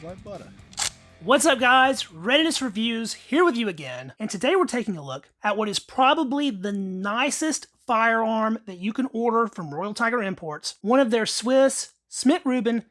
like butter. What's up guys, Readiness Reviews here with you again, and today we're taking a look at what is probably the nicest firearm that you can order from Royal Tiger Imports, one of their Swiss Schmidt-Rubin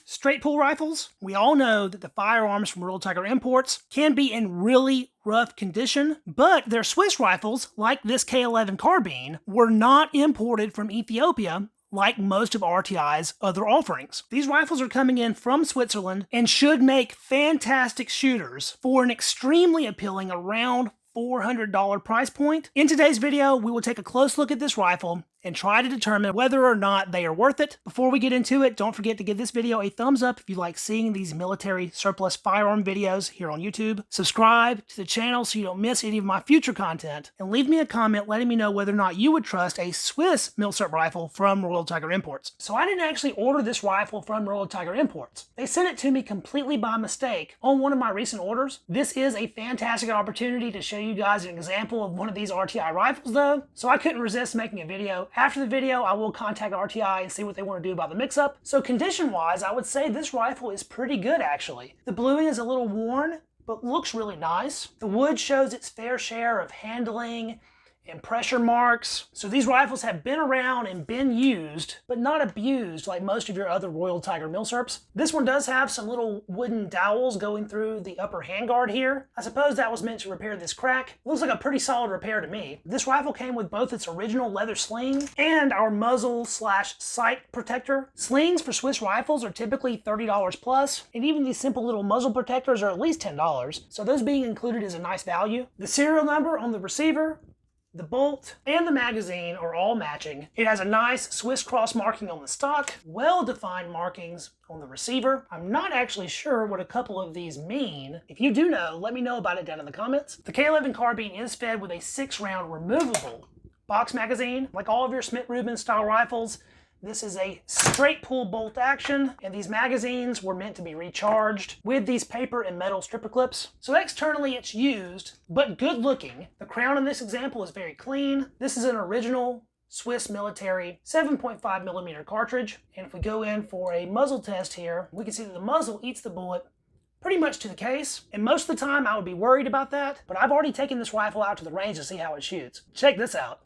straight pull rifles. We all know that the firearms from Royal Tiger Imports can be in really rough condition, but their Swiss rifles, like this K11 Carbine, were not imported from Ethiopia like most of RTI's other offerings. These rifles are coming in from Switzerland and should make fantastic shooters for an extremely appealing around $400 price point. In today's video, we will take a close look at this rifle and try to determine whether or not they are worth it. Before we get into it, don't forget to give this video a thumbs up if you like seeing these military surplus firearm videos here on YouTube. Subscribe to the channel so you don't miss any of my future content, and leave me a comment letting me know whether or not you would trust a Swiss Milsurp rifle from Royal Tiger Imports. So I didn't actually order this rifle from Royal Tiger Imports. They sent it to me completely by mistake on one of my recent orders. This is a fantastic opportunity to show you guys an example of one of these RTI rifles though, so I couldn't resist making a video. After the video, I will contact RTI and see what they want to do about the mix-up. So condition-wise, I would say this rifle is pretty good actually. The bluing is a little worn, but looks really nice. The wood shows its fair share of handling and pressure marks. So these rifles have been around and been used, but not abused like most of your other Royal Tiger Milsurps. This one does have some little wooden dowels going through the upper handguard here. I suppose that was meant to repair this crack. Looks like a pretty solid repair to me. This rifle came with both its original leather sling and our muzzle/sight protector. Slings for Swiss rifles are typically $30 plus, and even these simple little muzzle protectors are at least $10. So those being included is a nice value. The serial number on the receiver, the bolt, and the magazine are all matching. It has a nice Swiss cross marking on the stock, well-defined markings on the receiver. I'm not actually sure what a couple of these mean. If you do know, let me know about it down in the comments. The K11 Carbine is fed with a 6-round removable box magazine. Like all of your Schmidt-Rubin style rifles, this is a straight pull bolt action, and these magazines were meant to be recharged with these paper and metal stripper clips. So externally it's used, but good looking. The crown in this example is very clean. This is an original Swiss military 7.5mm cartridge. And if we go in for a muzzle test here, we can see that the muzzle eats the bullet pretty much to the case. And most of the time I would be worried about that, but I've already taken this rifle out to the range to see how it shoots. Check this out.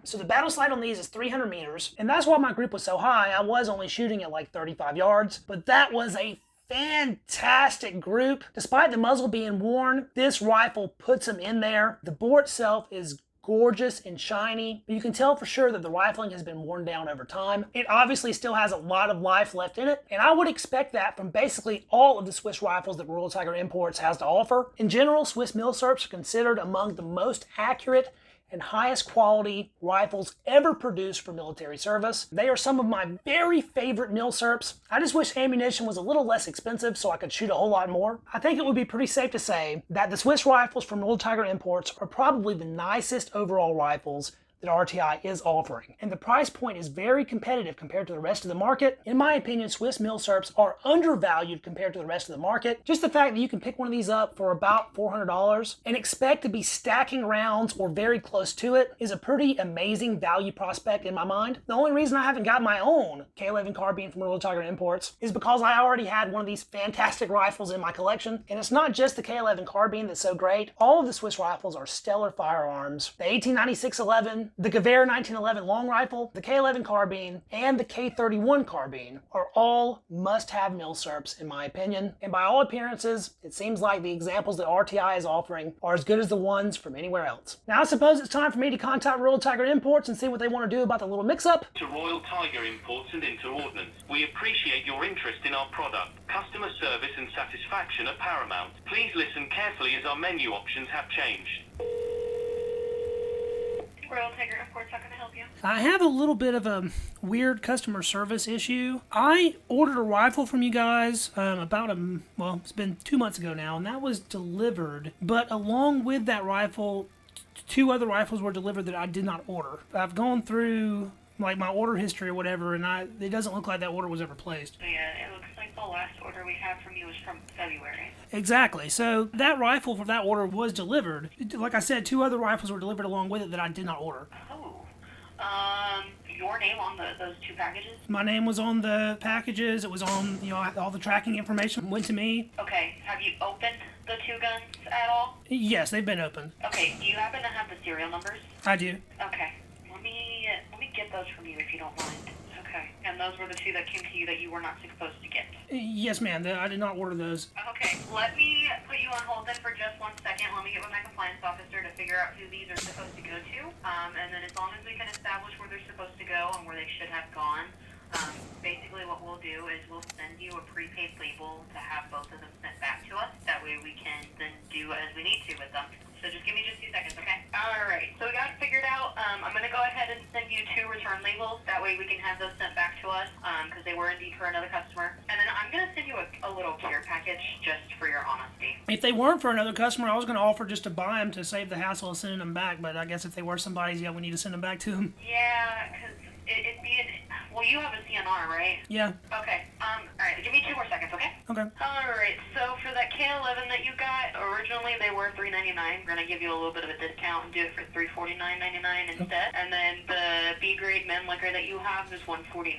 So the battle slide on these is 300 meters, and that's why my grip was so high. I was only shooting at like 35 yards, but that was a fantastic group. Despite the muzzle being worn, this rifle puts them in there. The bore itself is gorgeous and shiny, but you can tell for sure that the rifling has been worn down over time. It obviously still has a lot of life left in it, and I would expect that from basically all of the Swiss rifles that Royal Tiger Imports has to offer. In general, Swiss Milsurps are considered among the most accurate and highest quality rifles ever produced for military service. They are some of my very favorite Milsurps. I just wish ammunition was a little less expensive so I could shoot a whole lot more. I think it would be pretty safe to say that the Swiss rifles from Royal Tiger Imports are probably the nicest overall rifles that RTI is offering. And the price point is very competitive compared to the rest of the market. In my opinion, Swiss Milsurps are undervalued compared to the rest of the market. Just the fact that you can pick one of these up for about $400 and expect to be stacking rounds or very close to it is a pretty amazing value prospect in my mind. The only reason I haven't got my own K11 Carbine from Royal Tiger Imports is because I already had one of these fantastic rifles in my collection. And it's not just the K11 Carbine that's so great. All of the Swiss rifles are stellar firearms. The 1896-11, the Gewehr 1911 long rifle, the K11 Carbine, and the K31 Carbine are all must-have Milsurps in my opinion. And by all appearances, it seems like the examples that RTI is offering are as good as the ones from anywhere else. Now I suppose it's time for me to contact Royal Tiger Imports and see what they want to do about the little mix-up. To Royal Tiger Imports and Interordnance, we appreciate your interest in our product. Customer service and satisfaction are paramount. Please listen carefully as our menu options have changed. Royal Royal Tiger Imports. How can I help you? I have a little bit of a weird customer service issue. I ordered a rifle from you guys it's been 2 months ago now, and that was delivered. But along with that rifle, 2 other rifles were delivered that I did not order. I've gone through like my order history or whatever, and it doesn't look like that order was ever placed. Yeah, it looks like the last order we had from you was from February. Exactly. So that rifle for that order was delivered. Like I said, 2 other rifles were delivered along with it that I did not order. Your name on those 2 packages? My name was on the packages. It was on, all the tracking information went to me. Okay, have you opened the 2 guns at all? Yes, they've been opened. Okay, do you happen to have the serial numbers? I do. Okay, let me get those from you if you don't mind. Okay, and those were the 2 that came to you that you were not supposed to get? Yes, ma'am. I did not order those. Okay, let me put you on hold then for just 1 second. Let me get with my compliance officer to figure out who these are supposed to go to. And then as long as we can establish where they're supposed to go and where they should have gone, basically what we'll do is we'll send you a prepaid label to have both of them sent back to us. That way we can then do as we need to with them. So just give me just 2 seconds, okay? Alright, so we got it figured out. I'm going to go ahead and send you 2 return labels. That way we can have those sent back to us, because they were indeed for another customer. And then I'm going to send you a little care package just for your honesty. If they weren't for another customer, I was going to offer just to buy them to save the hassle of sending them back. But I guess if they were somebody's, we need to send them back to them. Yeah, because it'd be well, you have a CNR, right? Yeah. Okay. Alright, give me 2 more seconds, okay? Okay. Alright, so for that K11 that you got, originally they were $399. We're going to give you a little bit of a discount and do it for $349.99 instead. And then the B-grade men liquor that you have is $149.99.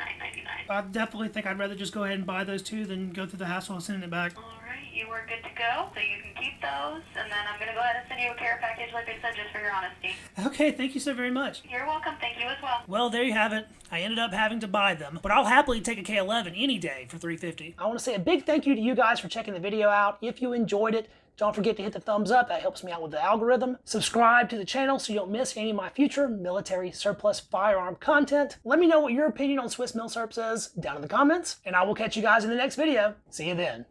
I definitely think I'd rather just go ahead and buy those 2 than go through the hassle of sending it back. Alright, you are good to go, so you can keep those. And then I'm going to go ahead and send you a care package, like I said, just for your honesty. Okay, thank you so very much. You're welcome. Thank you as well. Well, there you have it. I ended up having to buy them, but I'll happily take a K11 any day for $350. I want to say a big thank you to you guys for checking the video out. If you enjoyed it, don't forget to hit the thumbs up. That helps me out with the algorithm. Subscribe to the channel so you don't miss any of my future military surplus firearm content. Let me know what your opinion on Swiss Milsurps is down in the comments, and I will catch you guys in the next video. See you then.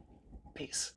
Peace.